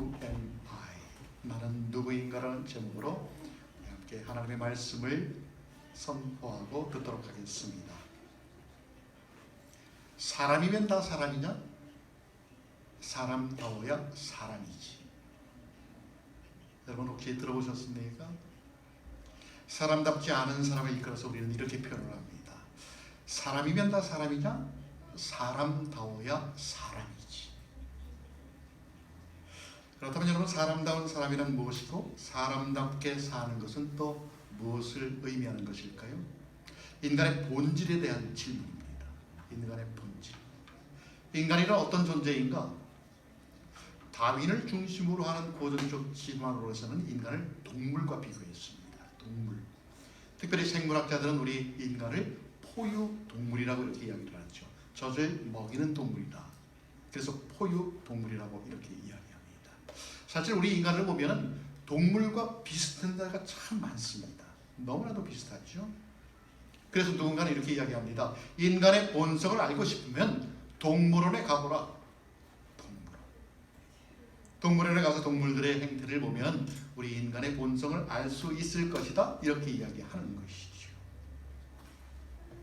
Who am I? 나는 누구인가라는 제목으로 함께 하나님의 말씀을 선포하고 듣도록 하겠습니다. 사람이면 다 사람이냐? 사람다워야 사람이지. 여러분 혹시 들어보셨습니까? 사람답지 않은 사람을 이끌어서 우리는 이렇게 표현을 합니다. 사람이면 다 사람이냐? 사람다워야 사람이지. 그렇다면 여러분, 사람다운 사람이란 무엇이고 사람답게 사는 것은 또 무엇을 의미하는 것일까요? 인간의 본질에 대한 질문입니다. 인간의 본질. 인간이란 어떤 존재인가? 다윈을 중심으로 하는 고전적 진화론에서는 인간을 동물과 비교했습니다. 동물. 특별히 생물학자들은 우리 인간을 포유동물이라고 이렇게 이야기를 하죠. 젖을 먹이는 동물이다. 그래서 포유동물이라고 이렇게 이야기합니다. 사실 우리 인간을 보면 동물과 비슷한 데가 참 많습니다. 너무나도 비슷하죠. 그래서 누군가는 이렇게 이야기합니다. 인간의 본성을 알고 싶으면 동물원에 가보라. 동물원에 가서 동물들의 행태를 보면 우리 인간의 본성을 알 수 있을 것이다. 이렇게 이야기하는 것이죠.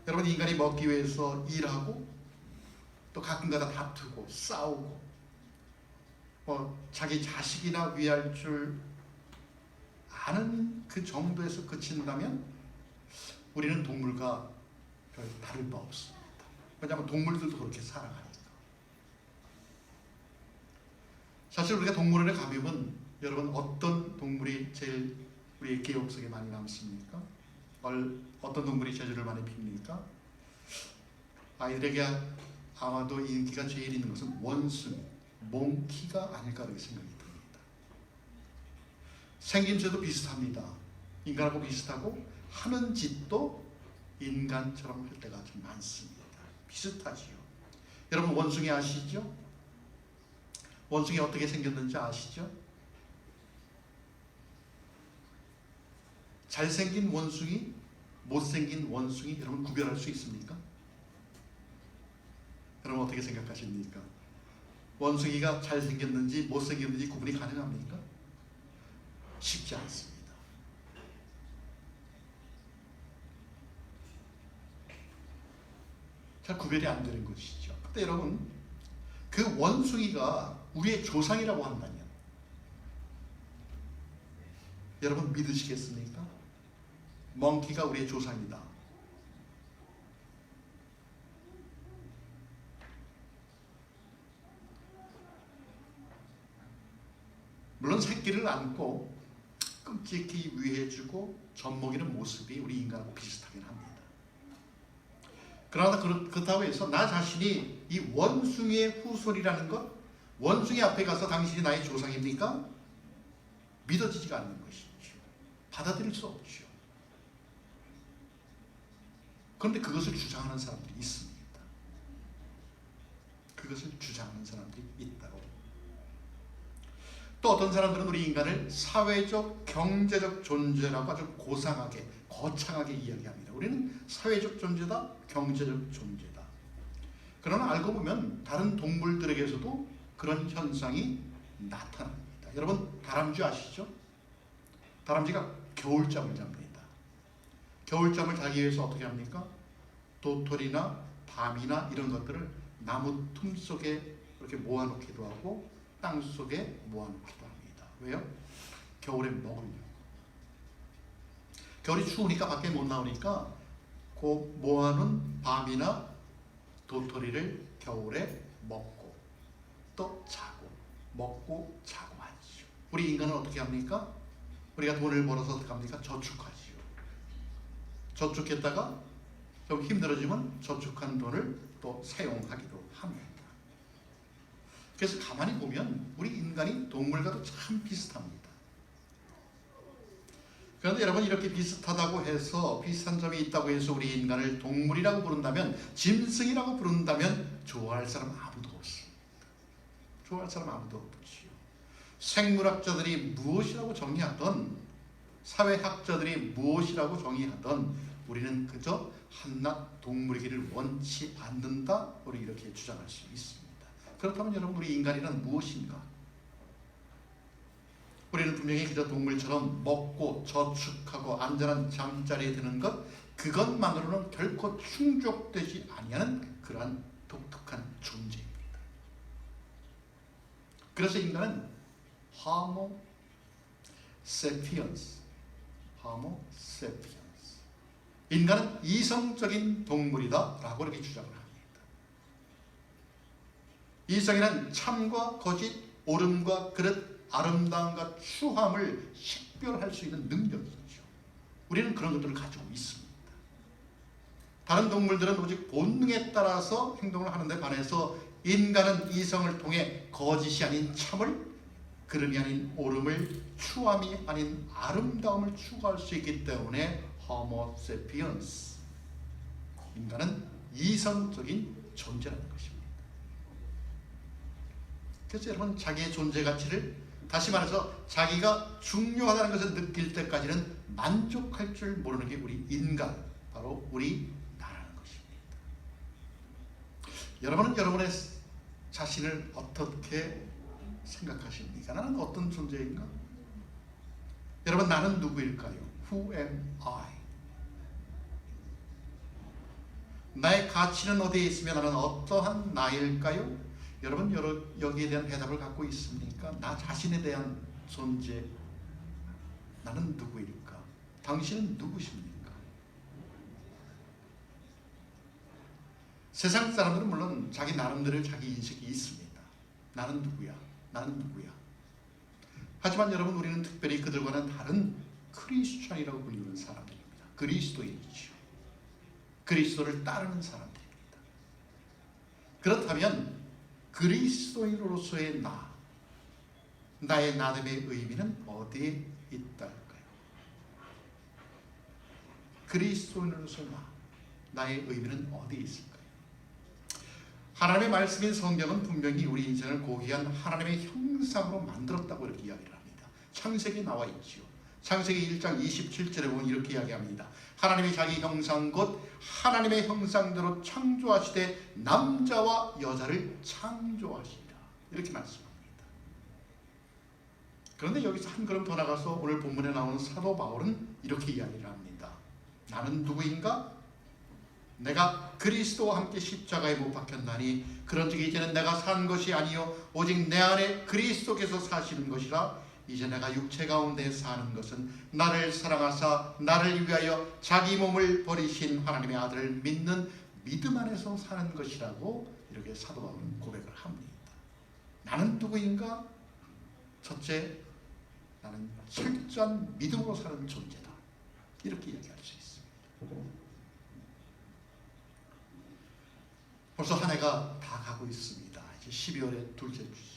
여러분, 인간이 먹기 위해서 일하고 또 가끔가다 다투고 싸우고 자기 자식이나 위할 줄 아는 그 정도에서 그친다면 우리는 동물과 별 다를 바 없습니다. 왜냐하면 동물들도 그렇게 살아가니까. 사실 우리가 동물원에 가면 여러분, 어떤 동물이 제일 우리의 기억 속에 많이 남습니까? 어떤 동물이 재주를 많이 핍니까? 아이들에게 아마도 인기가 제일 있는 것은 원숭이, 몽키가 아닐까 그렇게 생각이 듭니다. 생김새도 비슷합니다. 인간하고 비슷하고 하는 짓도 인간처럼 할 때가 좀 많습니다. 비슷하지요. 여러분, 원숭이 아시죠? 원숭이 어떻게 생겼는지 아시죠? 잘생긴 원숭이, 못생긴 원숭이, 여러분 구별할 수 있습니까? 여러분 어떻게 생각하십니까? 원숭이가 잘생겼는지 못생겼는지 구분이 가능합니까? 쉽지 않습니다. 잘 구별이 안 되는 것이죠. 근데 여러분, 그 원숭이가 우리의 조상이라고 한다면 여러분 믿으시겠습니까? 멍키가 우리의 조상이다. 물론 새끼를 안고 끔찍히 위해주고 젖먹이는 모습이 우리 인간하고 비슷하긴 합니다. 그러나 그렇다고 해서 나 자신이 이 원숭이의 후손이라는 것, 원숭이 앞에 가서 당신이 나의 조상입니까? 믿어지지가 않는 것이죠. 받아들일 수 없죠. 그런데 그것을 주장하는 사람들이 있습니다. 그것을 주장하는 사람들이 있다고. 또 어떤 사람들은 우리 인간을 사회적, 경제적 존재라고 아주 고상하게, 거창하게 이야기합니다. 우리는 사회적 존재다, 경제적 존재다. 그러나 알고 보면 다른 동물들에게서도 그런 현상이 나타납니다. 여러분, 다람쥐 아시죠? 다람쥐가 겨울잠을 잡니다. 겨울잠을 자기 위해서 어떻게 합니까? 도토리나 밤이나 이런 것들을 나무 틈 속에 이렇게 모아놓기도 하고 땅 속에 모아놓기도 합니다. 왜요? 겨울에 먹으려고. 겨울이 추우니까 밖에 못 나오니까 그 모아놓은 밤이나 도토리를 겨울에 먹고 또 자고 먹고 자고 하죠. 우리 인간은 어떻게 합니까? 우리가 돈을 벌어서 어떻게 합니까? 저축하지요. 저축했다가 좀 힘들어지면 저축한 돈을 또 사용하기도 합니다. 그래서 가만히 보면 우리 인간이 동물과도 참 비슷합니다. 그런데 여러분, 이렇게 비슷하다고 해서, 비슷한 점이 있다고 해서 우리 인간을 동물이라고 부른다면, 짐승이라고 부른다면 좋아할 사람 아무도 없습니다. 좋아할 사람 아무도 없지요. 생물학자들이 무엇이라고 정의하던, 사회학자들이 무엇이라고 정의하던 우리는 그저 한낱 동물이기를 원치 않는다, 우리 이렇게 주장할 수 있습니다. 그렇다면 여러분, 우리 인간이란 무엇인가? 분명히 그저 동물처럼 먹고 저축하고 안전한 잠자리에 드는 것, 그것만으로는 결코 충족되지 아니하는 그러한 독특한 존재입니다. 그래서 인간은 Homo sapiens, 인간은 이성적인 동물이다 라고 이렇게 주장을 합니다. 이성이란 참과 거짓, 옳음과 그릇, 아름다움과 추함을 식별할 수 있는 능력이죠. 우리는 그런 것들을 가지고 있습니다. 다른 동물들은 오직 본능에 따라서 행동을 하는데 반해서 인간은 이성을 통해 거짓이 아닌 참을, 그름이 아닌 옳음을, 추함이 아닌 아름다움을 추구할 수 있기 때문에 Homo sapiens, 인간은 이성적인 존재라는 것입니다. 그래서 여러분, 자기의 존재 가치를, 다시 말해서 자기가 중요하다는 것을 느낄 때까지는 만족할 줄 모르는 게 우리 인간, 바로 우리 나라는 것입니다. 여러분은 여러분의 자신을 어떻게 생각하십니까? 나는 어떤 존재인가? 여러분, 나는 누구일까요? Who am I? 나의 가치는 어디에 있으며 나는 어떠한 나일까요? 여러분, 여기에 대한 대답을 갖고 있습니까? 나 자신에 대한 존재, 나는 누구일까? 당신은 누구십니까? 세상 사람들은 물론 자기 나름대로 자기 인식이 있습니다. 나는 누구야? 나는 누구야? 하지만 여러분, 우리는 특별히 그들과는 다른 크리스천이라고 불리는 사람들입니다. 그리스도인이죠. 그리스도를 따르는 사람들입니다. 그렇다면 그리스도인으로서의 나의 나됨의 의미는 어디에 있달까요? 그리스도인으로서의 나의 의미는 어디에 있을까요? 하나님의 말씀인 성경은 분명히 우리 인생을 고귀한 하나님의 형상으로 만들었다고 이렇게 이야기를 합니다. 창세기에 나와 있죠. 창세기 1장 27절에 보면 이렇게 이야기합니다. 하나님이 자기 형상 곧 하나님의 형상대로 창조하시되 남자와 여자를 창조하시리라, 이렇게 말씀합니다. 그런데 여기서 한 걸음 더 나가서 오늘 본문에 나오는 사도 바울은 이렇게 이야기를 합니다. 나는 누구인가? 내가 그리스도와 함께 십자가에 못 박혔나니 그런즉 이제는 내가 산 것이 아니요 오직 내 안에 그리스도께서 사시는 것이라. 이제 내가 육체 가운데 사는 것은 나를 사랑하사 나를 위하여 자기 몸을 버리신 하나님의 아들을 믿는 믿음 안에서 사는 것이라고 이렇게 사도 바울은 고백을 합니다. 나는 누구인가? 첫째, 나는 철저한 믿음으로 사는 존재다, 이렇게 이야기할 수 있습니다. 벌써 한 해가 다 가고 있습니다. 이제 12월의 둘째 주죠.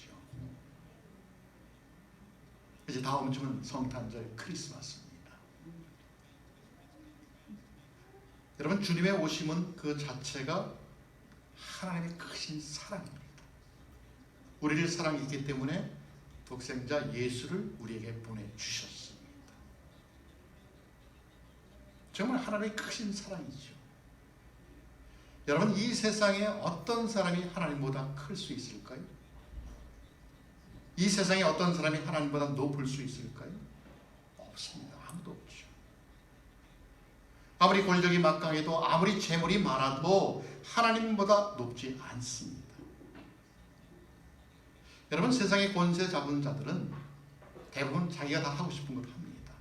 이제 다음 주는 성탄절 크리스마스입니다. 여러분, 주님의 오심은 그 자체가 하나님의 크신 사랑입니다. 우리를 사랑했기 때문에 독생자 예수를 우리에게 보내주셨습니다. 정말 하나님의 크신 사랑이죠. 여러분, 이 세상에 어떤 사람이 하나님보다 클 수 있을까요? 이 세상에 어떤 사람이 하나님보다 높을 수 있을까요? 없습니다. 아무도 없죠. 아무리 권력이 막강해도 아무리 재물이 많아도 하나님보다 높지 않습니다. 여러분, 세상의 권세 잡은 자들은 대부분 자기가 다 하고 싶은 걸 합니다.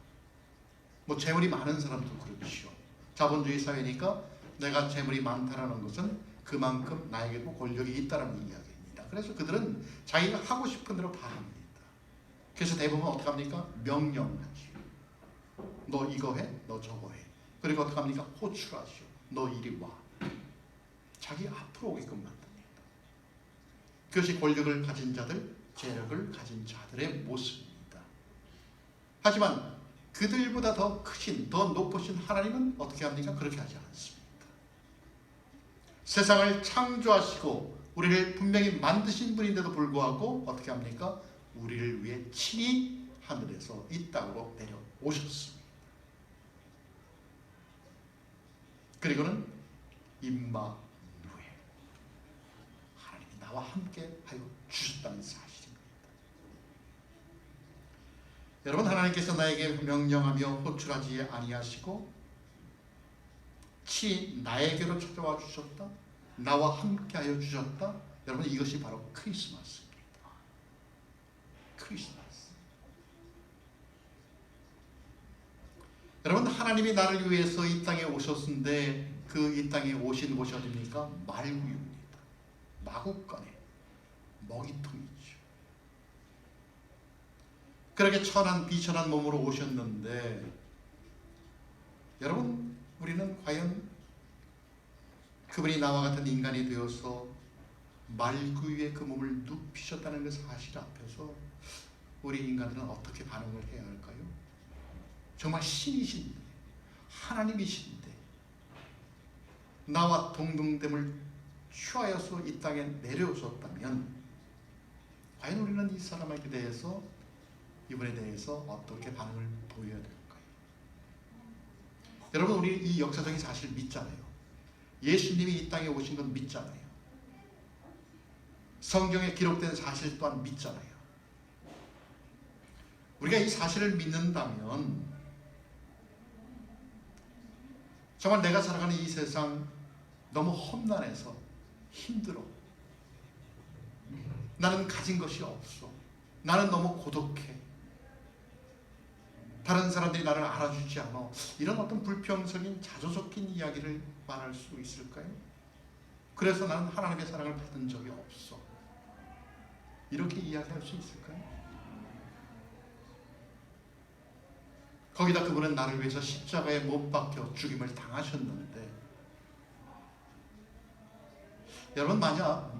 뭐 재물이 많은 사람도 그렇죠. 자본주의 사회니까 내가 재물이 많다라는 것은 그만큼 나에게도 권력이 있다는 이야기입니다. 그래서 그들은 자기가 하고 싶은 대로 다 합니다. 그래서 대부분 어떻게 합니까? 명령하죠. 너 이거 해, 너 저거 해. 그리고 어떻게 합니까? 호출하죠. 너 이리 와. 자기 앞으로 오게끔 만듭니다. 그것이 권력을 가진 자들, 재력을 가진 자들의 모습입니다. 하지만 그들보다 더 크신, 더 높으신 하나님은 어떻게 합니까? 그렇게 하지 않습니다. 세상을 창조하시고 우리를 분명히 만드신 분인데도 불구하고 어떻게 합니까? 우리를 위해 친히 하늘에서 이 땅으로 내려오셨습니다. 그리고는 임마누엘, 하나님이 나와 함께 하여 주셨다는 사실입니다. 여러분, 하나님께서 나에게 명령하며 호출하지 아니하시고 나에게로 찾아와 주셨다. 나와 함께하여 주셨다. 여러분, 이것이 바로 크리스마스입니다. 크리스마스. 여러분, 하나님이 나를 위해서 이 땅에 오셨는데 그 이 땅에 오신 곳이 어디입니까? 말구유입니다. 마구간에 먹이통이죠. 그렇게 천한 비천한 몸으로 오셨는데 여러분, 우리는 과연 그분이 나와 같은 인간이 되어서 말구유의 그 몸을 눕히셨다는 그 사실 앞에서 우리 인간들은 어떻게 반응을 해야 할까요? 정말 신이신데, 하나님이신데 나와 동등됨을 취하여서 이 땅에 내려오셨다면 과연 우리는 이 사람에게 대해서, 이분에 대해서 어떻게 반응을 보여야 될까요? 여러분, 우리 이 역사적인 사실 믿잖아요. 예수님이 이 땅에 오신 건 믿잖아요. 성경에 기록된 사실 또한 믿잖아요. 우리가 이 사실을 믿는다면 정말 내가 살아가는 이 세상 너무 험난해서 힘들어. 나는 가진 것이 없어. 나는 너무 고독해. 다른 사람들이 나를 알아주지 않아. 이런 어떤 불평적인 자조 섞인 이야기를 말할 수 있을까요? 그래서 나는 하나님의 사랑을 받은 적이 없어. 이렇게 이야기할 수 있을까요? 거기다 그분은 나를 위해서 십자가에 못 박혀 죽임을 당하셨는데, 여러분, 만약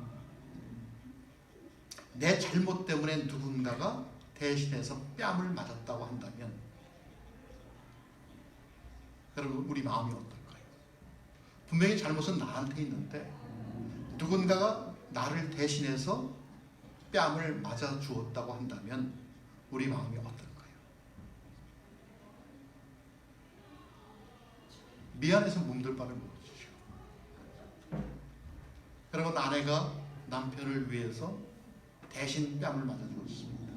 내 잘못 때문에 누군가가 대신해서 뺨을 맞았다고 한다면 여러분, 우리 마음이 어떨까요? 분명히 잘못은 나한테 있는데 누군가가 나를 대신해서 뺨을 맞아 주었다고 한다면 우리 마음이 어떨까요? 미안해서 몸둘 바를 모르죠. 여러분, 아내가 남편을 위해서 대신 뺨을 맞아 주었습니다.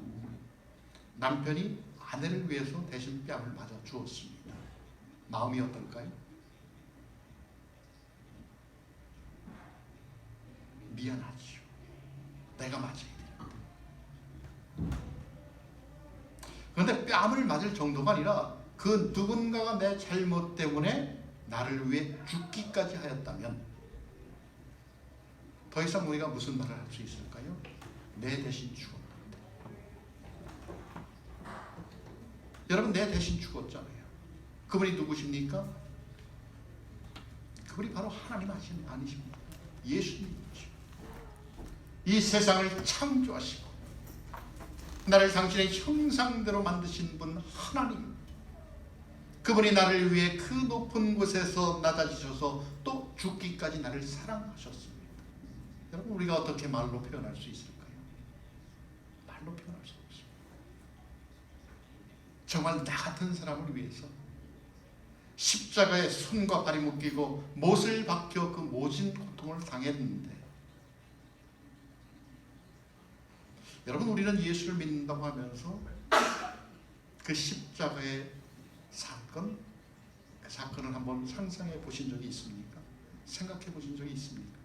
남편이 아내를 위해서 대신 뺨을 맞아 주었습니다. 마음이 어떨까요? 미안하죠. 내가 맞아야 됩니다. 그런데 뺨을 맞을 정도가 아니라 그 누군가가 내 잘못 때문에 나를 위해 죽기까지 하였다면 더 이상 우리가 무슨 말을 할 수 있을까요? 내 대신 죽었는데. 여러분, 내 대신 죽었잖아요. 그분이 누구십니까? 그분이 바로 하나님 아니십니까? 예수님이죠. 이 세상을 창조하시고 나를 당신의 형상대로 만드신 분 하나님, 그분이 나를 위해 그 높은 곳에서 낮아지셔서 또 죽기까지 나를 사랑하셨습니다. 여러분, 우리가 어떻게 말로 표현할 수 있을까요? 말로 표현할 수 없습니다. 정말 나 같은 사람을 위해서 십자가에 손과 발이 묶이고 못을 박혀 그 모진 고통을 당했는데, 여러분, 우리는 예수를 믿는다고 하면서 그 십자가의 사건, 그 사건을 한번 상상해 보신 적이 있습니까? 생각해 보신 적이 있습니까?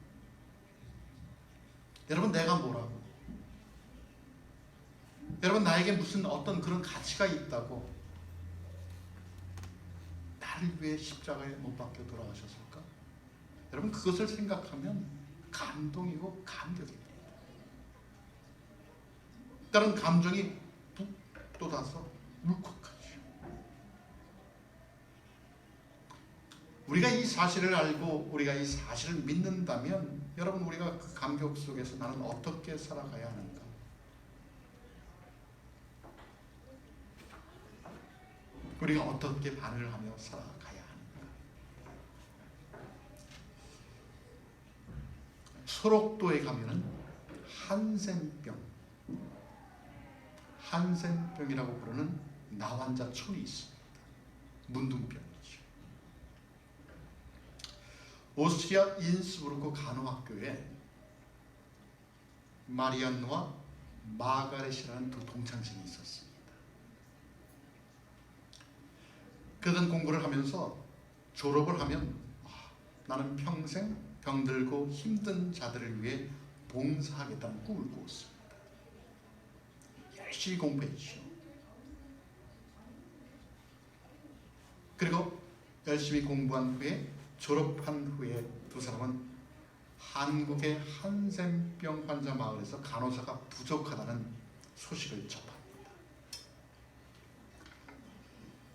여러분, 내가 뭐라고? 여러분, 나에게 무슨 어떤 그런 가치가 있다고 나를 위해 십자가에 못 박혀 돌아가셨을까? 여러분, 그것을 생각하면 감동이고 감격입니다. 다른 감정이 북돋아서 울컥하죠. 우리가 이 사실을 알고 우리가 이 사실을 믿는다면 여러분, 우리가 그 감격 속에서 나는 어떻게 살아가야 하는가? 우리가 어떻게 반응을 하며 살아가야 하는가? 소록도에 가면은 한센병이라고 부르는 나환자촌이 있습니다. 문둥병이죠. 오스트리아 인스부르크 간호학교에 마리안누와 마가렛이라는 두 동창생이 있었습니다. 그런 공부를 하면서 졸업을 하면 나는 평생 병들고 힘든 자들을 위해 봉사하겠다는 꿈을 꾸었습니다. 열심히 공부했죠. 그리고 열심히 공부한 후에 졸업한 후에 두 사람은 한국의 한센병 환자 마을에서 간호사가 부족하다는 소식을 접합니다.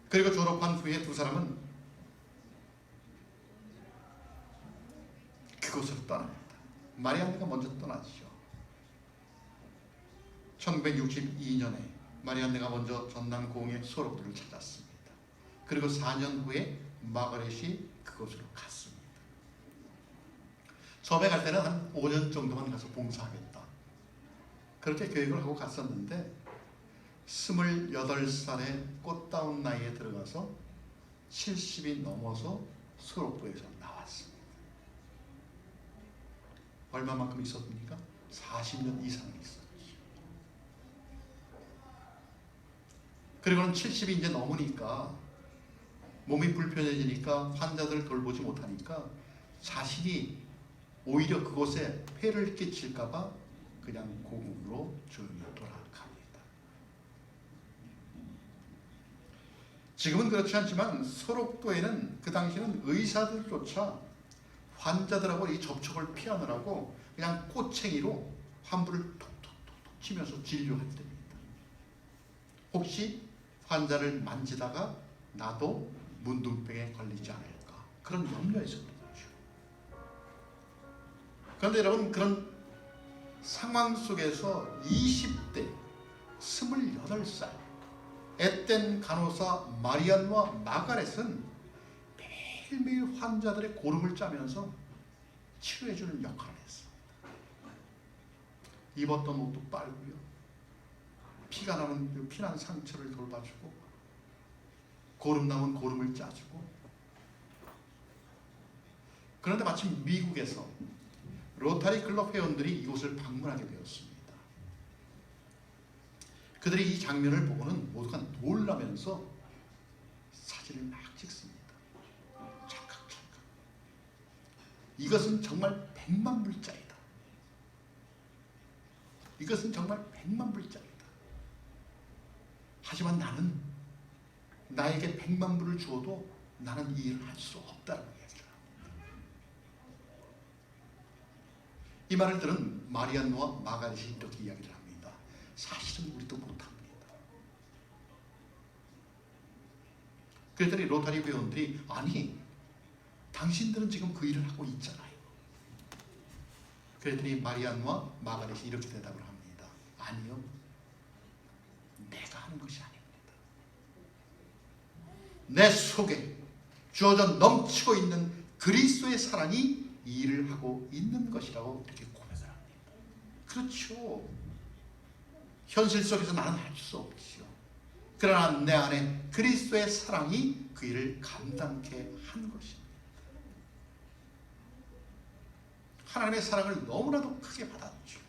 그리고 졸업한 후에 두 사람은 그곳으로 떠납니다. 마리안네가 먼저 떠나죠. 1962년에 마리안네가 먼저 전남 고흥의 소록도를 찾았습니다. 그리고 4년 후에 마가렛이 그곳으로 갔습니다. 처음에 갈 때는 한 5년 정도만 가서 봉사하겠다, 그렇게 계획을 하고 갔었는데 28살의 꽃다운 나이에 들어가서 70이 넘어서 소록도에서 나왔습니다. 얼마만큼 있었습니까? 40년 이상 있었죠. 그리고는 70이 이제 넘으니까 몸이 불편해지니까 환자들을 돌보지 못하니까 자신이 오히려 그곳에 폐를 끼칠까봐 그냥 고국으로 조용히 돌아갑니다. 지금은 그렇지 않지만 소록도에는 그 당시에는 의사들조차 환자들하고 이 접촉을 피하느라고 그냥 꼬챙이로 환부를 톡톡톡톡 치면서 진료할 때입니다. 혹시 환자를 만지다가 나도 문둥병에 걸리지 않을까, 그런 염려에서 그렇죠. 그런데 여러분, 그런 상황 속에서 20대 28살 앳된 간호사 마리안과 마가렛은 매일매일 환자들의 고름을 짜면서 치료해주는 역할을 했습니다. 입었던 옷도 빨고요, 피가 나는 피난 상처를 돌봐주고, 고름 남은 고름을 짜주고. 그런데 마침 미국에서 로타리 클럽 회원들이 이곳을 방문하게 되었습니다. 그들이 이 장면을 보고는 모두가 놀라면서 사진을 막 찍습니다. 찰칵찰칵. 이것은 정말 100만 불짜리다. 이것은 정말 100만 불짜리다. 하지만 나는 나에게 100만 불을 주어도 나는 이 일을 할 수 없다고 이야기를 합니다. 이 말을 들은 마리안노와 마가렛이 이렇게 이야기를 합니다. 사실은 우리도 못합니다. 그랬더니 로타리 회원들이, 아니 당신들은 지금 그 일을 하고 있잖아요. 그랬더니 마리안노와 마가렛이 이렇게 대답을 합니다. 아니요, 내가 하는 것이 아닙니다. 내 속에 주어져 넘치고 있는 그리스도의 사랑이 이 일을 하고 있는 것이라고 이렇게 고백을 합니다. 그렇죠. 현실 속에서 나는 할 수 없지요. 그러나 내 안에 그리스도의 사랑이 그 일을 감당케 한 것입니다. 하나님의 사랑을 너무나도 크게 받았죠.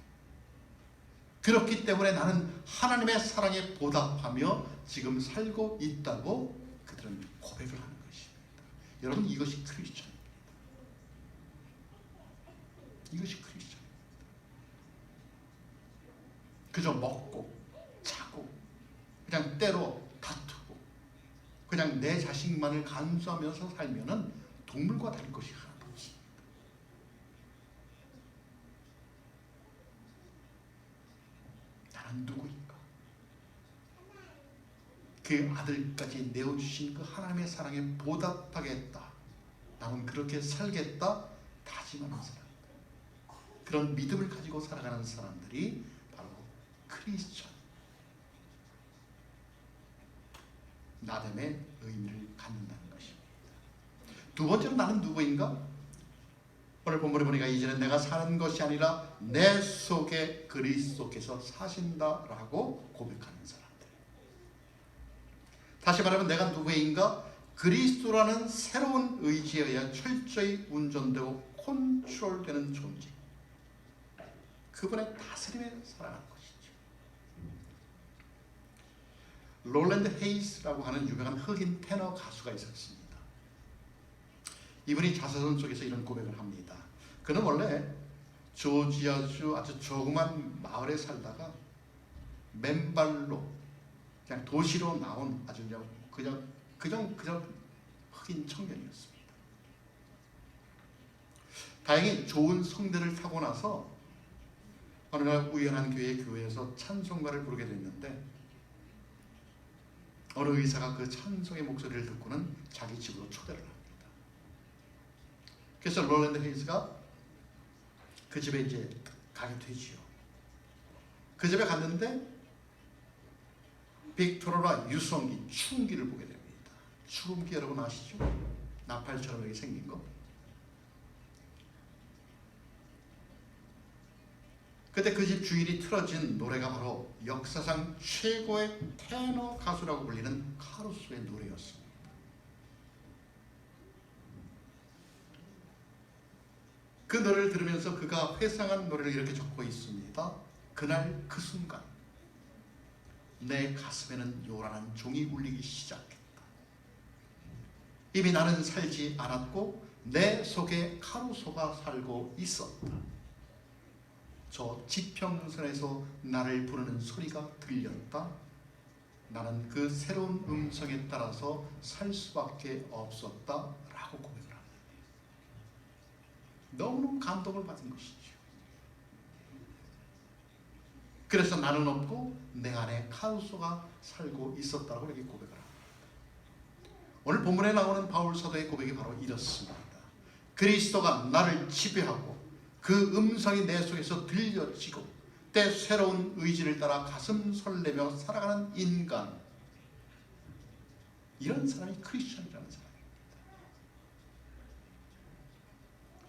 그렇기 때문에 나는 하나님의 사랑에 보답하며 지금 살고 있다고 그들은 고백을 하는 것입니다. 여러분, 이것이 크리스천입니다. 이것이 크리스천입니다. 그저 먹고 자고 그냥 때로 다투고 그냥 내 자식만을 간수하면서 살면은 동물과 다를 것이 하나도 없습니다. 나는 누구인가? 그 아들까지 내어주신 그 하나님의 사랑에 보답하겠다, 나는 그렇게 살겠다 다짐하는 사람, 그런 믿음을 가지고 살아가는 사람들이 바로 크리스천, 나됨의 의미를 갖는다는 것입니다. 두 번째로 나는 누구인가? 오늘 본문에 보니까 이제는 내가 사는 것이 아니라 내 속에 그리스도께서 사신다라고 고백하는 사람들. 다시 말하면 내가 누구인가? 그리스도라는 새로운 의지에 의해 철저히 운전되고 컨트롤되는 존재, 그분의 다스림에 살아가는 것이죠. 롤랜드 헤이스라고 하는 유명한 흑인 테너 가수가 있었습니다. 이분이 자서전 속에서 이런 고백을 합니다. 그는 원래 조지아주 아주 조그만 마을에 살다가 맨발로 그냥 도시로 나온 아주 그냥 흑인 청년이었습니다. 다행히 좋은 성대를 타고 나서 어느 날 우연한 교회에서 찬송가를 부르게 됐는데 어느 의사가 그 찬송의 목소리를 듣고는 자기 집으로 초대를 합니다. 그래서 롤랜드 헤이스가 그 집에 이제 가게 되지요. 그 집에 갔는데 빅토리아 유성기 추궁기를 보게 됩니다. 추궁기 여러분 아시죠? 나팔처럼 이렇게 생긴 거. 그때 그 집 주인이 틀어진 노래가 바로 역사상 최고의 테너 가수라고 불리는 카루소의 노래였습니다. 그 노래를 들으면서 그가 회상한 노래를 이렇게 적고 있습니다. 그날 그 순간 내 가슴에는 요란한 종이 울리기 시작했다. 이미 나는 살지 않았고 내 속에 카루소가 살고 있었다. 저 지평선에서 나를 부르는 소리가 들렸다. 나는 그 새로운 음성에 따라서 살 수밖에 없었다 라고 고백을 합니다. 너무너무 감동을 받은 것이죠. 그래서 나는 없고 내 안에 카루소가 살고 있었다고 이렇게 고백을 합니다. 오늘 본문에 나오는 바울 사도의 고백이 바로 이렇습니다. 그리스도가 나를 지배하고 그 음성이 내 속에서 들려지고 때 새로운 의지를 따라 가슴 설레며 살아가는 인간, 이런 사람이 크리스천이라는 사람입니다.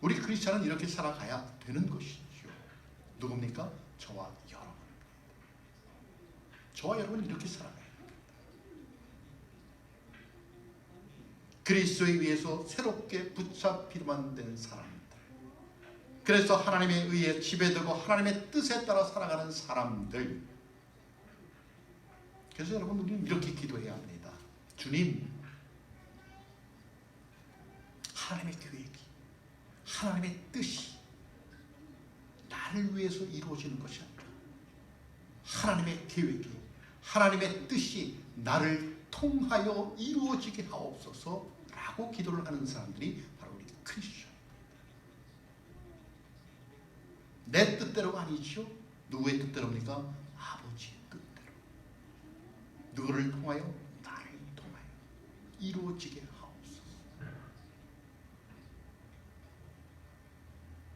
우리 크리스천은 이렇게 살아가야 되는 것이죠. 누굽니까? 저와 여러분. 저와 여러분 이렇게 살아가야 됩니다. 그리스도에 의해서 새롭게 붙잡히만 된 사람들, 그래서 하나님에 의해 지배되고 하나님의 뜻에 따라 살아가는 사람들. 그래서 여러분 우리는 이렇게 기도해야 합니다. 주님, 하나님의 계획이, 하나님의 뜻이 나를 위해서 이루어지는 것이 아니라 하나님의 계획이, 하나님의 뜻이 나를 통하여 이루어지게 하옵소서 라고 기도를 하는 사람들이 바로 우리 크리스천. 내 뜻대로가 아니죠. 누구의 뜻대로입니까? 아버지의 뜻대로. 누구를 통하여? 나를 통하여 이루어지게 하옵소서.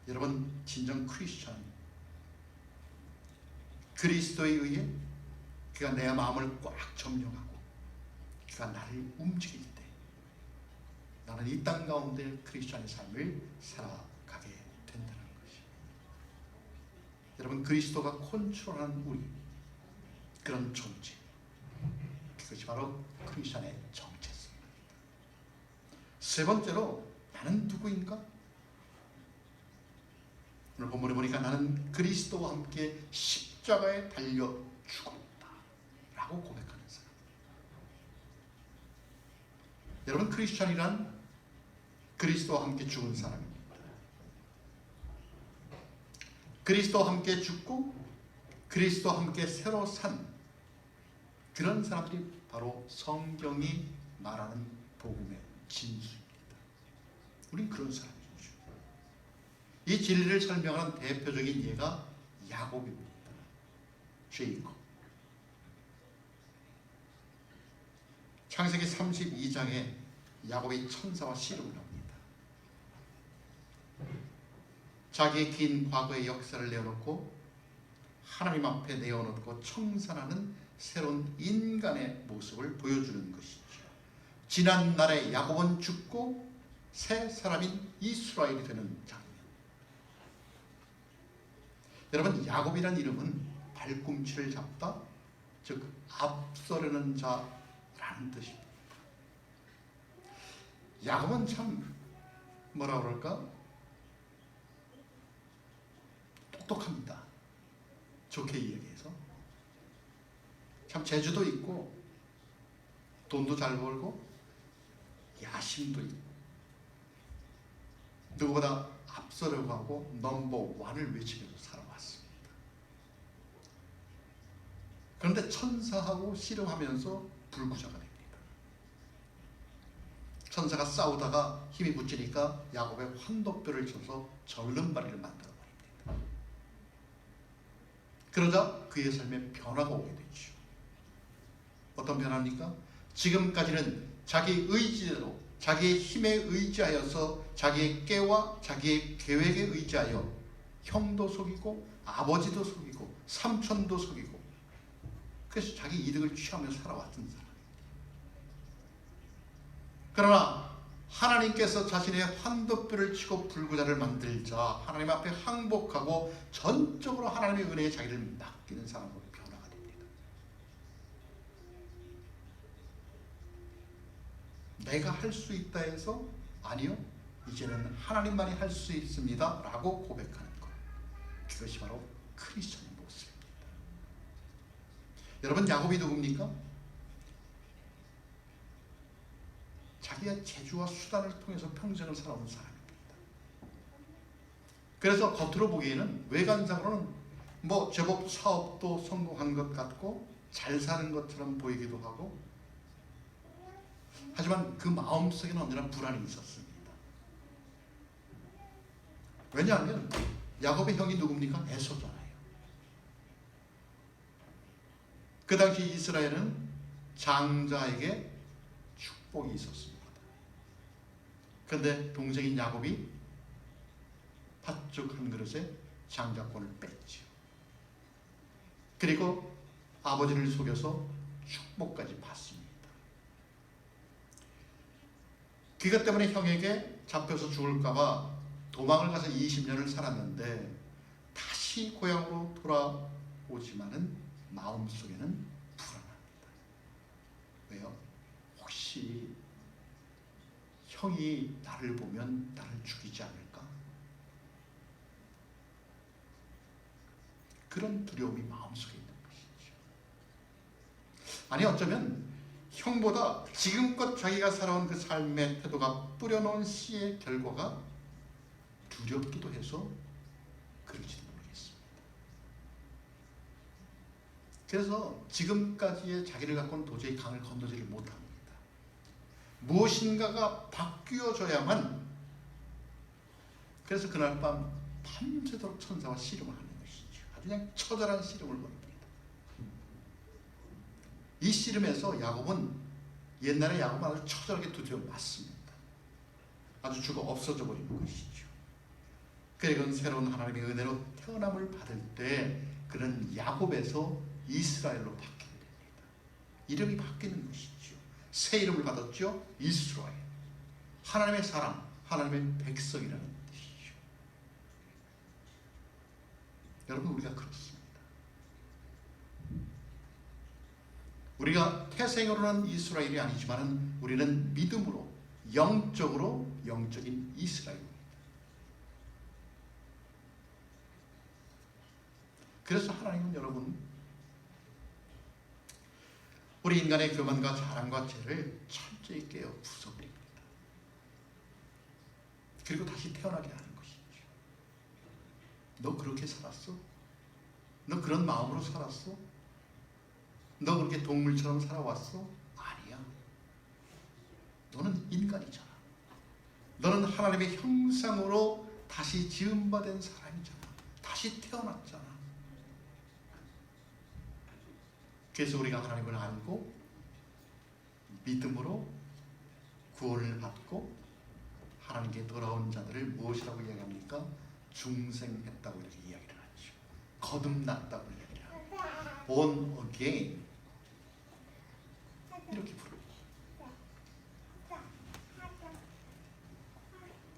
여러분, 진정 크리스천, 그리스도에 의해 그가 내 마음을 꽉 점령하고 그가 나를 움직일 때 나는 이 땅 가운데 크리스천의 삶을 살아가게 된다는 것이. 여러분, 그리스도가 컨트롤하는 우리, 그런 존재, 그것이 바로 크리스천의 정체성입니다. 세 번째로, 나는 누구인가? 오늘 본문에 보니까 나는 그리스도와 함께 십자가에 달려 죽었다 라고 고백하는 사람. 여러분, 크리스천이란 그리스도와 함께 죽은 사람입니다. 그리스도와 함께 죽고 그리스도와 함께 새로 산 그런 사람들이 바로 성경이 말하는 복음의 진수입니다. 우린 그런 사람이죠. 이 진리를 설명하는 대표적인 예가 야곱입니다. 제이콥. 창세기 32장에 야곱이 천사와 씨름을 합니다. 자기의 긴 과거의 역사를 내어놓고 하나님 앞에 내어놓고 청산하는 새로운 인간의 모습을 보여주는 것이죠. 지난날에 야곱은 죽고 새 사람인 이스라엘이 되는 장면. 여러분, 야곱이란 이름은 발꿈치를 잡다, 즉 앞서려는 자라는 뜻입니다. 야곱은 참 뭐라 그럴까? 똑똑합니다. 좋게 이야기해서 참 재주도 있고 돈도 잘 벌고 야심도 있고 누구보다 앞서려고 하고 넘버 원을 외치면서 살아왔습니다. 그런데 천사하고 씨름하면서 불구자가 됩니다. 천사가 싸우다가 힘이 붙이니까 야곱의 환도뼈를 쳐서 절름발이를 만들어 버립니다. 그러자 그의 삶에 변화가 오게 되죠. 어떤 변화입니까? 지금까지는 자기 의지대로 자기의 힘에 의지하여서 자기의 깨와 자기의 계획에 의지하여 형도 속이고 아버지도 속이고 삼촌도 속이고 그래서 자기 이득을 취하며 살아왔던 사람. 그러나 하나님께서 자신의 환도뼈를 치고 불구자를 만들자 하나님 앞에 항복하고 전적으로 하나님의 은혜에 자기를 맡기는 사람으로 변화가 됩니다. 내가 할 수 있다 해서 아니요, 이제는 하나님만이 할 수 있습니다 라고 고백하는 것, 그것이 바로 크리스천의 모습입니다. 여러분, 야곱이 누굽니까? 자기의 재주와 수단을 통해서 평생을 살아온 사람입니다. 그래서 겉으로 보기에는 외관상으로는 제법 사업도 성공한 것 같고 잘 사는 것처럼 보이기도 하고, 하지만 그 마음속에는 언제나 불안이 있었습니다. 왜냐하면 야곱의 형이 누굽니까? 에서잖아요. 그 당시 이스라엘은 장자에게 축복이 있었습니다. 그런데 동생인 야곱이 팥죽 한 그릇에 장자권을 뺐지요. 그리고 아버지를 속여서 축복까지 받습니다. 그것 때문에 형에게 잡혀서 죽을까봐 도망을 가서 20년을 살았는데 다시 고향으로 돌아오지만은 마음속에는 불안합니다. 왜요? 혹시 형이 나를 보면 나를 죽이지 않을까? 그런 두려움이 마음속에 있는 것이죠. 아니, 어쩌면 형보다 지금껏 자기가 살아온 그 삶의 태도가 뿌려놓은 씨의 결과가 두렵기도 해서 그럴지도 모르겠습니다. 그래서 지금까지의 자기를 갖고는 도저히 강을 건너지를 못합니다. 무엇인가가 바뀌어져야만. 그래서 그날 밤 밤새도록 천사와 씨름을 하는 것이죠. 아주 그냥 처절한 씨름을 벌입니다. 이 씨름에서 야곱은 옛날에 야곱은 아주 처절하게 두드려 맞습니다. 아주 죽어 없어져 버리는 것이죠. 그리고 새로운 하나님의 은혜로 태어남을 받을 때 그는 야곱에서 이스라엘로 바뀌게 됩니다. 이름이 바뀌는 것이죠. 새 이름을 받았죠. 이스라엘. 하나님의 사람, 하나님의 백성이라는 뜻이죠. 여러분, 우리가 그렇습니다. 우리가 태생으로는 이스라엘이 아니지만 우리는 믿음으로 영적으로 영적인 이스라엘입니다. 그래서 하나님은 여러분, 우리 인간의 교만과 자랑과 죄를 철저히 깨어 부숴버립니다. 그리고 다시 태어나게 하는 것이죠. 너 그렇게 살았어? 너 그런 마음으로 살았어? 너 그렇게 동물처럼 살아왔어? 아니야. 너는 인간이잖아. 너는 하나님의 형상으로 다시 지음받은 사람이잖아. 다시 태어났잖아. 그래서 우리가 하나님을 알고 믿음으로 구원을 받고 하나님께 돌아온 자들을 무엇이라고 이야기합니까? 중생했다고 이렇게 이야기를 하죠. 거듭났다고 이야기를 합니다. Born again 이렇게 부릅니다.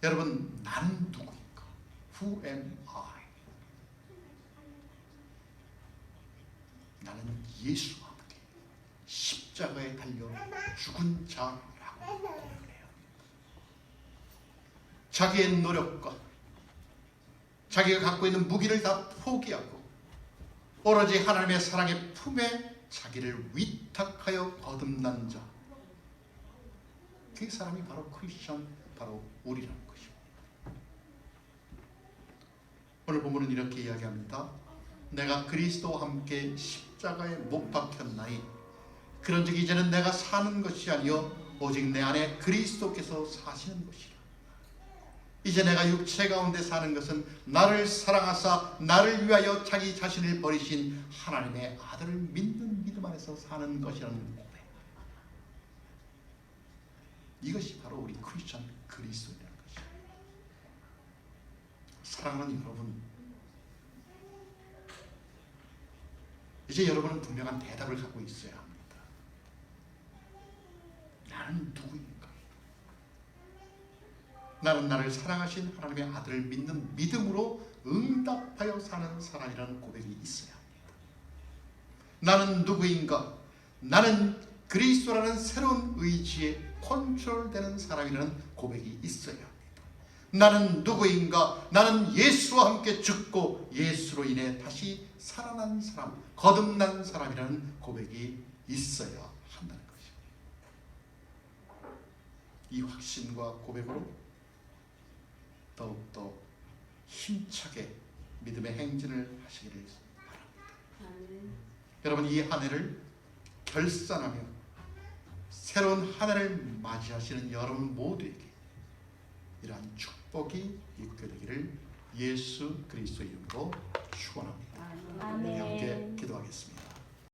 여러분, 나는 누구인가? Who am I? 나는 예수와 함께 십자가에 달려 죽은 자라고 고백을 해요. 자기의 노력과 자기가 갖고 있는 무기를 다 포기하고 오로지 하나님의 사랑의 품에 자기를 위탁하여 거듭난 자, 그 사람이 바로 크리스천, 바로 우리라는 것이고, 오늘 본문은 이렇게 이야기합니다. 내가 그리스도와 함께 십자가에 못 박혔나니 그런즉 이제는 내가 사는 것이 아니요 오직 내 안에 그리스도께서 사시는 것이라. 이제 내가 육체 가운데 사는 것은 나를 사랑하사 나를 위하여 자기 자신을 버리신 하나님의 아들을 믿는 믿음 안에서 사는 것이라는 고백. 이것이 바로 우리 크리스천 그리스도라는 것이에요. 사랑하는 여러분, 이제 여러분은 분명한 대답을 갖고 있어야 합니다. 나는 누구인가? 나는 나를 사랑하신 하나님의 아들을 믿는 믿음으로 응답하여 사는 사람이라는 고백이 있어야 합니다. 나는 누구인가? 나는 그리스도라는 새로운 의지에 컨트롤되는 사람이라는 고백이 있어야 합니다. 나는 누구인가? 나는 예수와 함께 죽고 예수로 인해 다시 살아난 사람, 거듭난 사람이라는 고백이 있어야 한다는 것입니다. 이 확신과 고백으로 더욱더 힘차게 믿음의 행진을 하시기를 바랍니다. 여러분, 이 한 해를 결산하며 새로운 한 해를 맞이하시는 여러분 모두에게 이러한 축복이 있게 되기를 예수 그리스도 이름으로 축원합니다. 우리 함께 기도하겠습니다.